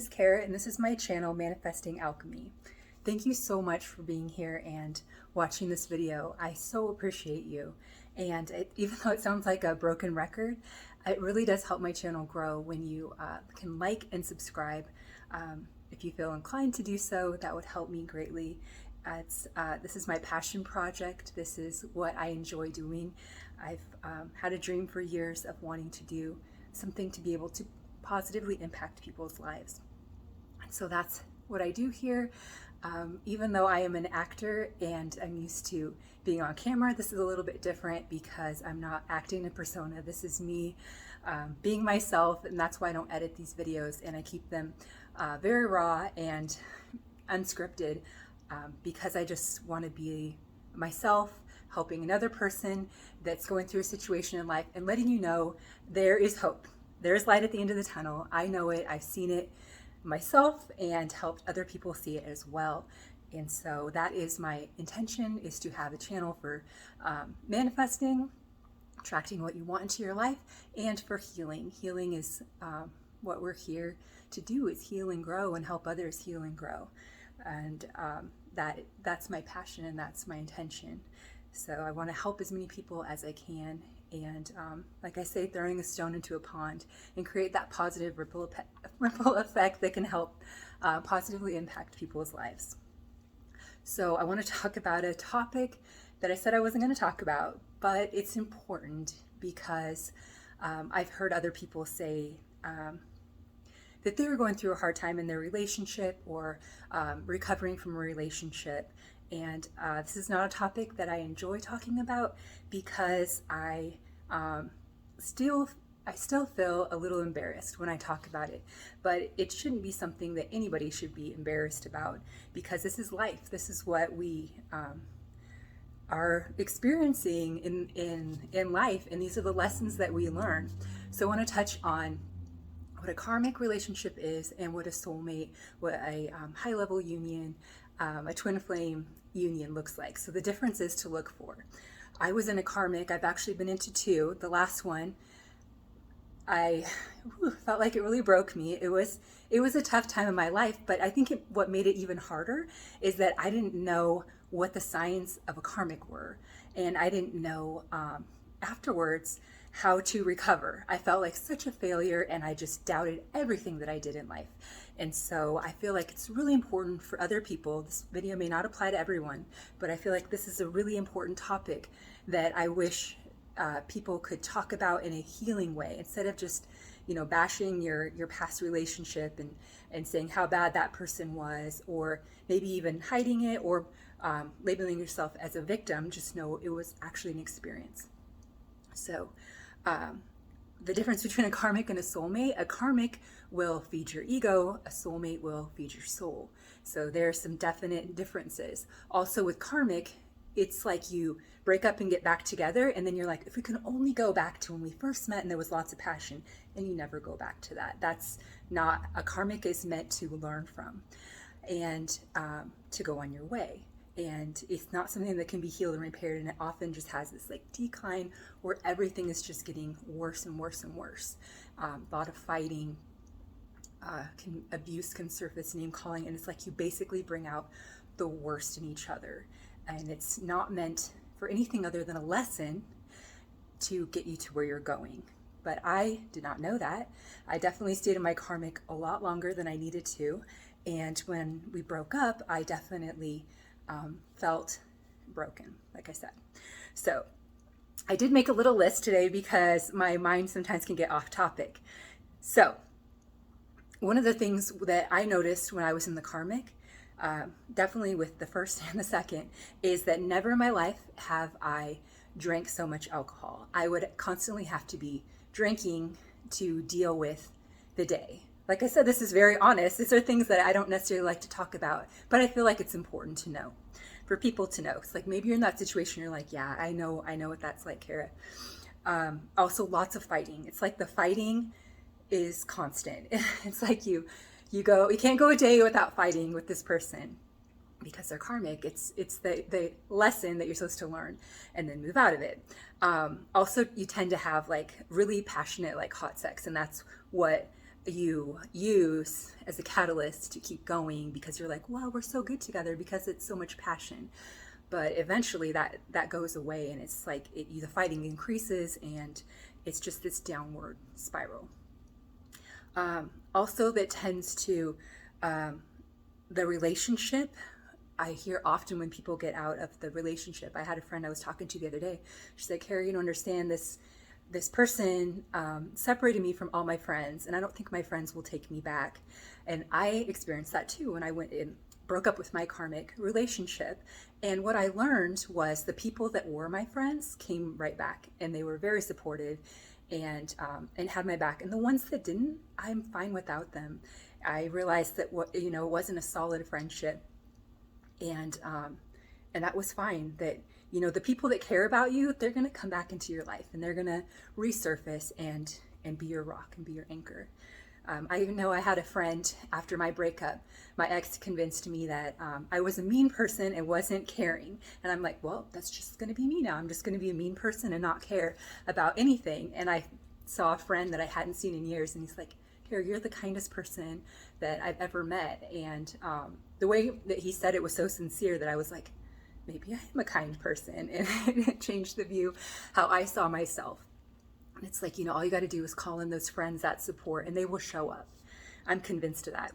is Kara, and this is my channel, Manifesting Alchemy. Thank you so much for being here and watching this video. I so appreciate you. And even though it sounds like a broken record, it really does help my channel grow when you can like and subscribe. If you feel inclined to do so, that would help me greatly. This is my passion project. This is what I enjoy doing. I've had a dream for years of wanting to do something to be able to positively impact people's lives. And so that's what I do here. Even though I am an actor and I'm used to being on camera, this is a little bit different because I'm not acting a persona. This is me being myself, and that's why I don't edit these videos and I keep them very raw and unscripted because I just want to be myself, helping another person that's going through a situation in life and letting you know there is hope. There's light at the end of the tunnel. I know it. I've seen it myself and helped other people see it as well. And so that is my intention, is to have a channel for manifesting, attracting what you want into your life, and for healing. Healing is what we're here to do, is heal and grow and help others heal and grow. And that's my passion and that's my intention. So I want to help as many people as I can. And like I say, throwing a stone into a pond and create that positive ripple effect that can help positively impact people's lives. So I want to talk about a topic that I said I wasn't going to talk about, but it's important because I've heard other people say that they were going through a hard time in their relationship or recovering from a relationship. And this is not a topic that I enjoy talking about because I still feel a little embarrassed when I talk about it. But it shouldn't be something that anybody should be embarrassed about, because this is life. This is what we are experiencing in life, and these are the lessons that we learn. So I want to touch on what a karmic relationship is and what a soulmate, what a high-level union, a twin flame union looks like. So the differences to look for. I was in a karmic. I've actually been into two. The last one, I felt like it really broke me. It was a tough time in my life, but I think what made it even harder is that I didn't know what the signs of a karmic were, and I didn't know afterwards how to recover. I felt like such a failure, and I just doubted everything that I did in life. And so I feel like it's really important for other people. This video may not apply to everyone, but I feel like this is a really important topic that I wish people could talk about in a healing way, instead of just, bashing your past relationship and saying how bad that person was, or maybe even hiding it, or labeling yourself as a victim. Just know it was actually an experience. So the difference between a karmic and a karmic will feed your ego, a soulmate will feed your soul. So there are some definite differences. Also with karmic, it's like you break up and get back together, and then you're like, if we can only go back to when we first met and there was lots of passion, and you never go back to that. That's not, a karmic is meant to learn from and to go on your way. And it's not something that can be healed and repaired, and it often just has this like decline where everything is just getting worse and worse and worse. A lot of fighting, abuse can surface, name calling, and it's like you basically bring out the worst in each other. And it's not meant for anything other than a lesson to get you to where you're going. But I did not know that. I definitely stayed in my karmic a lot longer than I needed to. And when we broke up, I definitely felt broken, like I said. So I did make a little list today because my mind sometimes can get off topic. So one of the things that I noticed when I was in the karmic, definitely with the first and the second, is that never in my life have I drank so much alcohol. I would constantly have to be drinking to deal with the day. Like I said, this is very honest. These are things that I don't necessarily like to talk about, but I feel like it's important to know, for people to know. It's like maybe you're in that situation, you're like, yeah, I know what that's like, Kara. Also, lots of fighting. It's like the fighting is constant. It's like you can't go a day without fighting with this person because they're karmic. It's the lesson that you're supposed to learn and then move out of it. Also, you tend to have like really passionate, like hot sex, and that's what you use as a catalyst to keep going, because you're like, well, we're so good together because it's so much passion. But eventually that goes away, and it's like the fighting increases, and it's just this downward spiral. Also, that tends to the relationship. I hear often when people get out of the relationship. I had a friend I was talking to the other day. She's like, Carrie, you don't understand this. This person separated me from all my friends, and I don't think my friends will take me back. And I experienced that too when I went and broke up with my karmic relationship. And what I learned was the people that were my friends came right back, and they were very supportive and had my back. And the ones that didn't, I'm fine without them. I realized that it wasn't a solid friendship, and that was fine. That the people that care about you, they're going to come back into your life, and they're going to resurface and be your rock and be your anchor. I know I had a friend after my breakup. My ex convinced me that I was a mean person and wasn't caring. And I'm like, well, that's just going to be me now. I'm just going to be a mean person and not care about anything. And I saw a friend that I hadn't seen in years, and he's like, Here, you're the kindest person that I've ever met. And the way that he said it was so sincere that I was like, maybe I am a kind person. And it changed the view, how I saw myself. And it's like, all you got to do is call in those friends, that support, and they will show up. I'm convinced of that.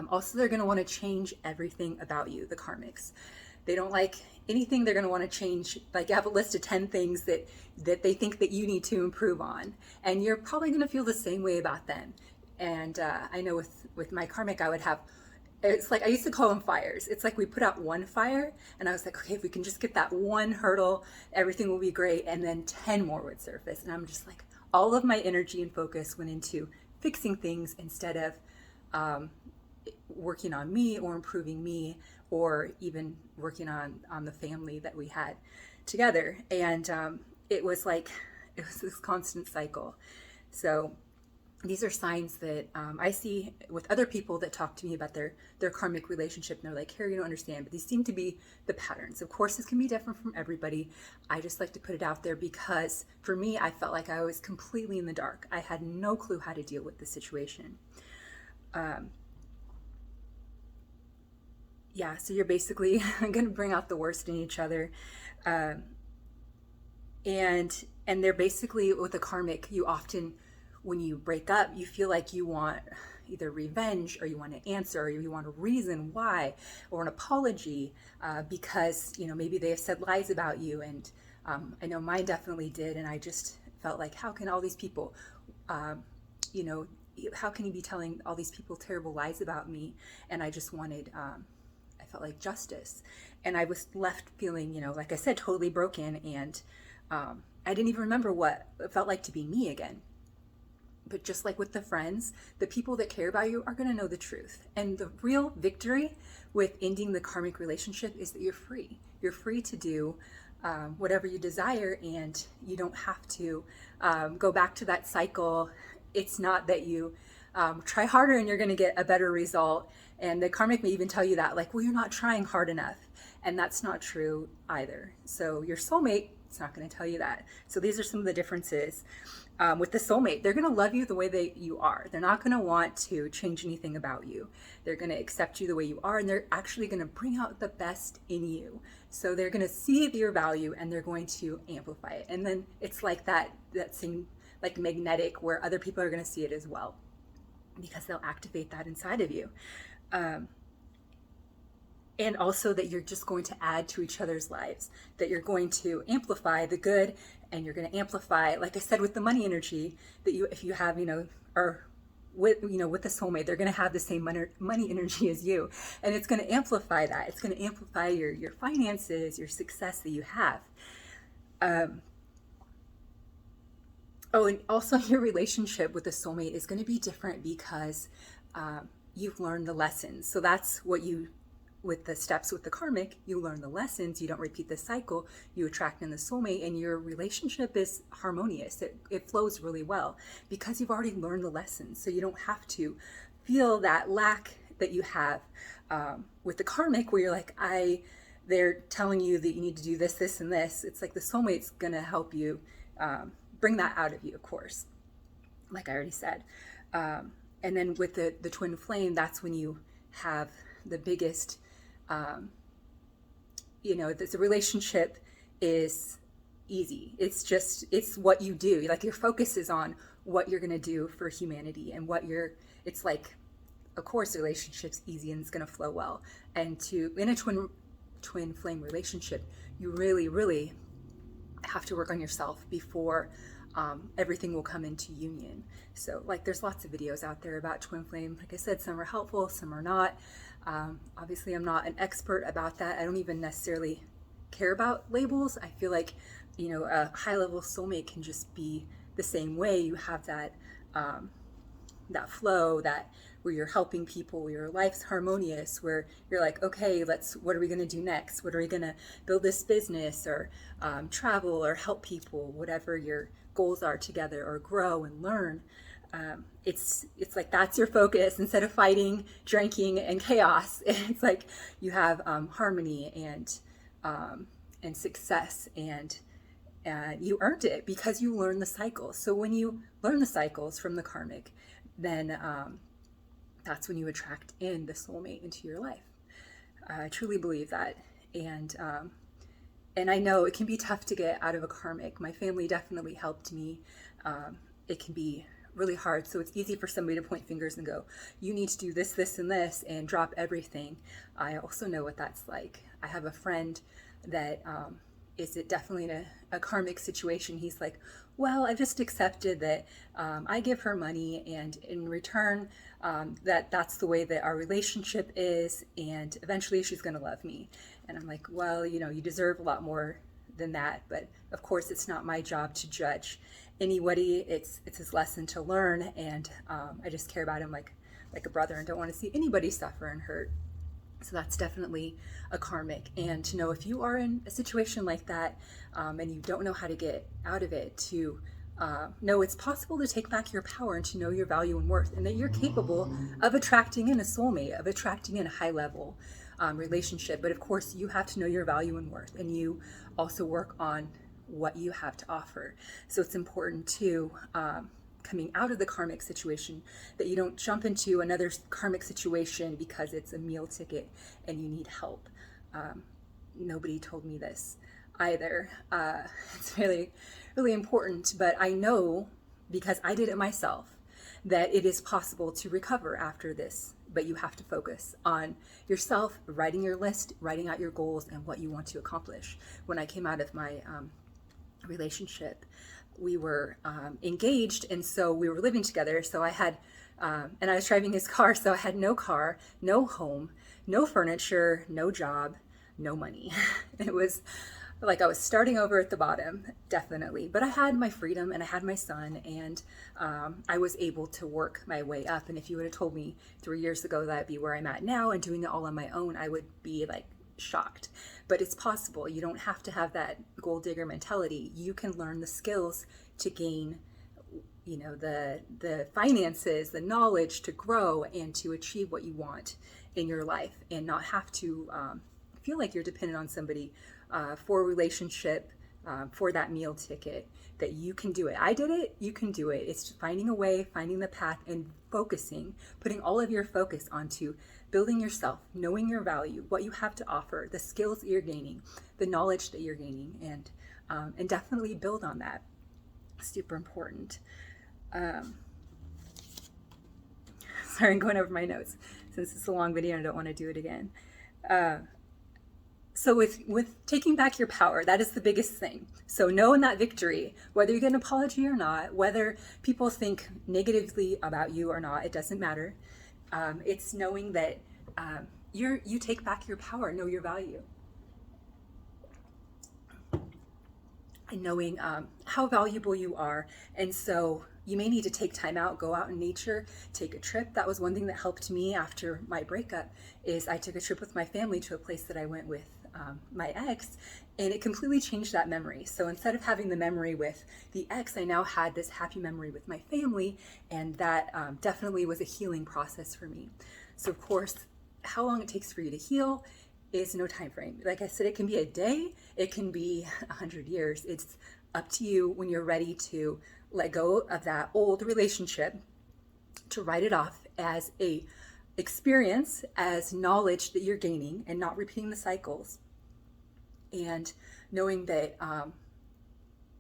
Also, they're going to want to change everything about you, the karmics. They don't like anything. They're going to want to change. Like, you have a list of 10 things that they think that you need to improve on. And you're probably going to feel the same way about them. And I know with my karmic, I would have, it's like, I used to call them fires. It's like we put out one fire, and I was like, okay, if we can just get that one hurdle, everything will be great. And then 10 more would surface. And I'm just like, all of my energy and focus went into fixing things instead of working on me or improving me, or even working on the family that we had together. And it was this constant cycle. So these are signs that I see with other people that talk to me about their karmic relationship, and they're like, Carrie, you don't understand, but these seem to be the patterns. Of course, this can be different from everybody. I just like to put it out there because for me, I felt like I was completely in the dark. I had no clue how to deal with the situation. So you're basically going to bring out the worst in each other. And they're basically, with a karmic, you often, when you break up, you feel like you want either revenge, or you want an answer, or you want a reason why, or an apology, because, maybe they have said lies about you. And I know mine definitely did. And I just felt like, how can all these people, how can you be telling all these people terrible lies about me? And I just wanted, I felt like justice. And I was left feeling, like I said, totally broken. And I didn't even remember what it felt like to be me again. But just like with the friends, the people that care about you are going to know the truth. And the real victory with ending the karmic relationship is that you're free. You're free to do whatever you desire, and you don't have to go back to that cycle. It's not that you try harder and you're going to get a better result. And the karmic may even tell you that, like, well, you're not trying hard enough. And that's not true either. So your soulmate, it's not going to tell you that. So these are some of the differences. With the soulmate, they're going to love you the way that you are. They're not going to want to change anything about you. They're going to accept you the way you are, and they're actually going to bring out the best in you. So they're going to see your value, and they're going to amplify it. And then it's like that thing, like magnetic, where other people are going to see it as well, because they'll activate that inside of you. And also that you're just going to add to each other's lives, that you're going to amplify the good, and you're going to amplify, like I said, with the money energy, that if you have, or with the soulmate, they're going to have the same money energy as you, and it's going to amplify that. It's going to amplify your finances, your success that you have. And also your relationship with the soulmate is going to be different because you've learned the lessons. So that's what with the steps with the karmic, you learn the lessons, you don't repeat the cycle, you attract in the soulmate, and your relationship is harmonious. It flows really well because you've already learned the lessons. So you don't have to feel that lack that you have with the karmic, where you're like, they're telling you that you need to do this, this, and this. It's like the soulmate's gonna help you bring that out of you, of course, like I already said. And then with the twin flame, that's when you have the biggest, the relationship is easy. It's what you do. Like your focus is on what you're going to do for humanity and it's like, of course, the relationship's easy and it's going to flow well. And in a twin flame relationship, you really, really have to work on yourself before everything will come into union. So like there's lots of videos out there about twin flame. Like I said, some are helpful, some are not. Obviously I'm not an expert about that. I don't even necessarily care about labels. I feel like, a high level soulmate can just be the same way. You have that, that flow, that where you're helping people, where your life's harmonious, where you're like, okay, what are we going to do next? What are we going to build this business or travel or help people, whatever your goals are together, or grow and learn. It's like that's your focus instead of fighting, drinking, and chaos. It's like you have harmony and success, and you earned it because you learned the cycles. So when you learn the cycles from the karmic, then that's when you attract in the soulmate into your life. I truly believe that. And I know it can be tough to get out of a karmic. My family definitely helped me. It can be really hard. So it's easy for somebody to point fingers and go, you need to do this, this, and this, and drop everything. I also know what that's like. I have a friend that is it definitely in a karmic situation. He's like, well, I've just accepted that I give her money, and in return, that's the way that our relationship is, and eventually she's going to love me. And I'm like, well, you deserve a lot more than that. But of course, it's not my job to judge anybody. It's his lesson to learn, and I just care about him like a brother, and don't want to see anybody suffer and hurt. So that's definitely a karmic. And to know if you are in a situation like that and you don't know how to get out of it, to know it's possible to take back your power and to know your value and worth, and that you're capable of attracting in a soulmate, of attracting in a high level relationship. But of course, you have to know your value and worth, and you also work on what you have to offer. So it's important to coming out of the karmic situation that you don't jump into another karmic situation because it's a meal ticket and you need help. Nobody told me this either. It's really, really important, but I know because I did it myself that it is possible to recover after this, but you have to focus on yourself, writing your list, writing out your goals and what you want to accomplish. When I came out of my relationship, we were engaged, and so we were living together. So I had, and I was driving his car, so I had no car, no home, no furniture, no job, no money. It was like I was starting over at the bottom, definitely. But I had my freedom, and I had my son, and I was able to work my way up. And if you would have told me 3 years ago that I'd be where I'm at now and doing it all on my own, I would be like shocked. But it's possible. You don't have to have that gold digger mentality. You can learn the skills to gain, the finances, the knowledge to grow and to achieve what you want in your life, and not have to feel like you're dependent on somebody for a relationship, for that meal ticket. That you can do it. I did it. You can do it. It's finding a way, finding the path, and focusing, putting all of your focus onto building yourself, knowing your value, what you have to offer, the skills that you're gaining, the knowledge that you're gaining, and definitely build on that. Super important. Sorry, I'm going over my notes since it's a long video and I don't want to do it again. So with taking back your power, that is the biggest thing. So knowing that victory, whether you get an apology or not, whether people think negatively about you or not, it doesn't matter. It's knowing that you take back your power, know your value. And knowing how valuable you are. And so you may need to take time out, go out in nature, take a trip. That was one thing that helped me after my breakup, is I took a trip with my family to a place that I went with my ex, and it completely changed that memory. So instead of having the memory with the ex, I now had this happy memory with my family, and that definitely was a healing process for me. So of course, how long it takes for you to heal is no time frame. Like I said, it can be a day, it can be 100 years. It's up to you when you're ready to let go of that old relationship to write it off as a experience, as knowledge that you're gaining, and not repeating the cycles, and knowing that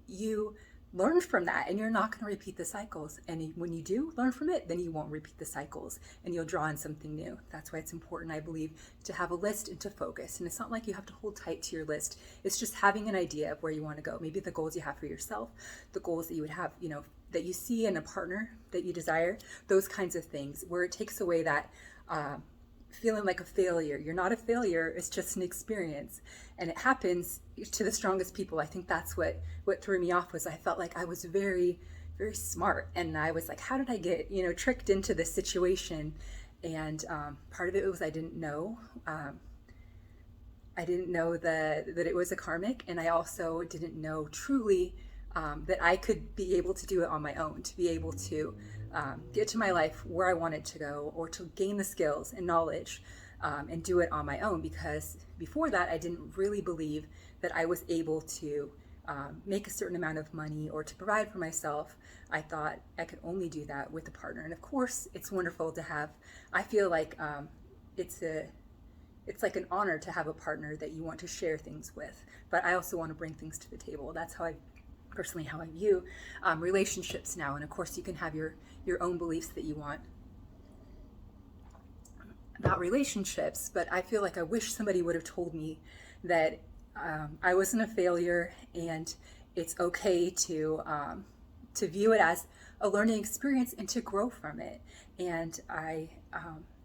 you learn from that and you're not going to repeat the cycles. And when you do learn from it, then you won't repeat the cycles and you'll draw in something new. That's why it's important, I believe, to have a list and to focus. And it's not like you have to hold tight to your list. It's just having an idea of where you want to go. Maybe the goals you have for yourself, the goals that you would have, that you see in a partner that you desire, those kinds of things, where it takes away that feeling like a failure. You're not a failure, it's just an experience. And it happens to the strongest people. I think that's what threw me off, was I felt like I was very, very smart. And I was like, how did I get, tricked into this situation? And part of it was I didn't know. I didn't know that it was a karmic. And I also didn't know truly that I could be able to do it on my own, to be able to get to my life where I wanted to go, or to gain the skills and knowledge and do it on my own. Because before that, I didn't really believe that I was able to make a certain amount of money or to provide for myself. I thought I could only do that with a partner. And of course, it's wonderful to have, I feel like it's like an honor to have a partner that you want to share things with. But I also want to bring things to the table. That's how I view relationships now. And of course, you can have your own beliefs that you want about relationships, but I feel like I wish somebody would have told me that I wasn't a failure, and it's okay to view it as a learning experience and to grow from it. And I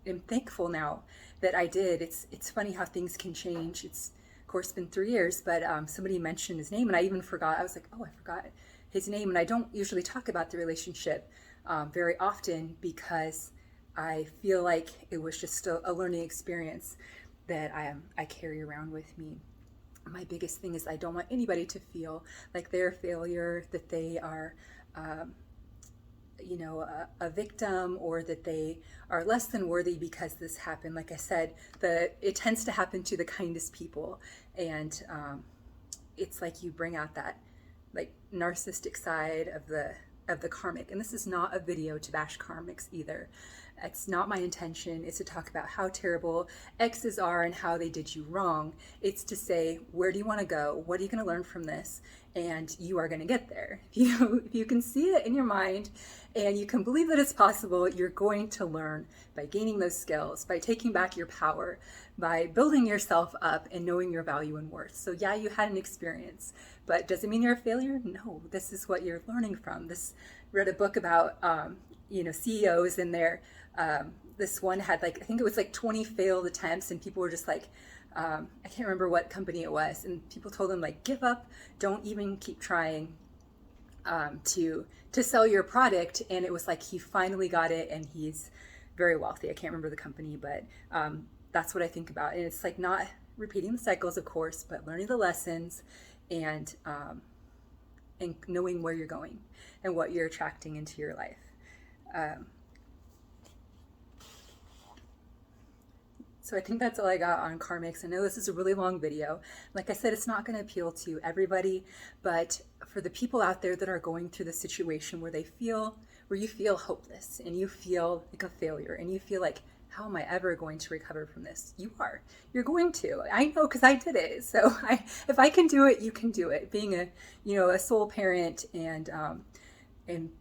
am thankful now that I did. It's funny how things can change. It's of course been 3 years, but somebody mentioned his name and I even forgot. I was like, oh, I forgot his name. And I don't usually talk about the relationship very often, because I feel like it was just a learning experience that I carry around with me. My biggest thing is I don't want anybody to feel like they're a failure, that they are a victim, or that they are less than worthy because this happened. Like I said, it tends to happen to the kindest people, and it's like you bring out that like narcissistic side of the karmic. And this is not a video to bash karmics either. It's not my intention. It's to talk about how terrible exes are and how they did you wrong. It's to say, where do you want to go? What are you going to learn from this? And you are going to get there. If you can see it in your mind and you can believe that it's possible, you're going to learn by gaining those skills, by taking back your power, by building yourself up and knowing your value and worth. So yeah, you had an experience, but does it mean you're a failure? No, this is what you're learning from. Read a book about CEOs, and this one had I think it was 20 failed attempts, and people were just like, I can't remember what company it was, and people told them give up, don't even keep trying to sell your product. And it was he finally got it, and he's very wealthy. I can't remember the company, but that's what I think about. And it's not repeating the cycles, of course, but learning the lessons and knowing where you're going and what you're attracting into your life. So I think that's all I got on karmics. I know this is a really long video. Like I said, it's not going to appeal to everybody, but for the people out there that are going through the situation where you feel hopeless and you feel like a failure and you feel like, how am I ever going to recover from this? You're going to. I know, because I did it. So if I can do it, you can do it. Being a sole parent and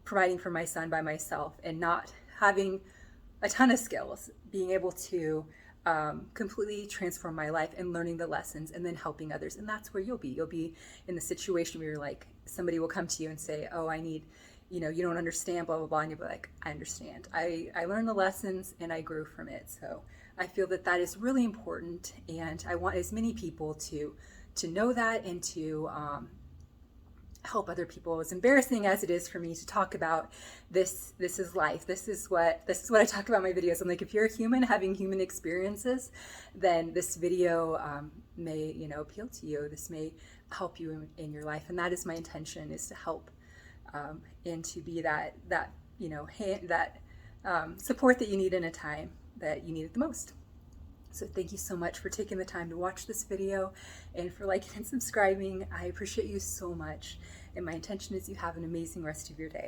providing for my son by myself and not having a ton of skills, being able to completely transform my life and learning the lessons and then helping others. And that's where you'll be. You'll be in the situation where you're somebody will come to you and say, oh, I need, you don't understand, blah, blah, blah. And you'll be like, I understand. I learned the lessons and I grew from it. So I feel that is really important. And I want as many people to know that and to help other people. As embarrassing as it is for me to talk about this is life. This is what I talk about in my videos. I'm if you're a human having human experiences, then this video may appeal to you. This may help you in your life, and that is my intention, is to help and to be that support that you need in a time that you need it the most. So thank you so much for taking the time to watch this video and for liking and subscribing. I appreciate you so much. And my intention is you have an amazing rest of your day.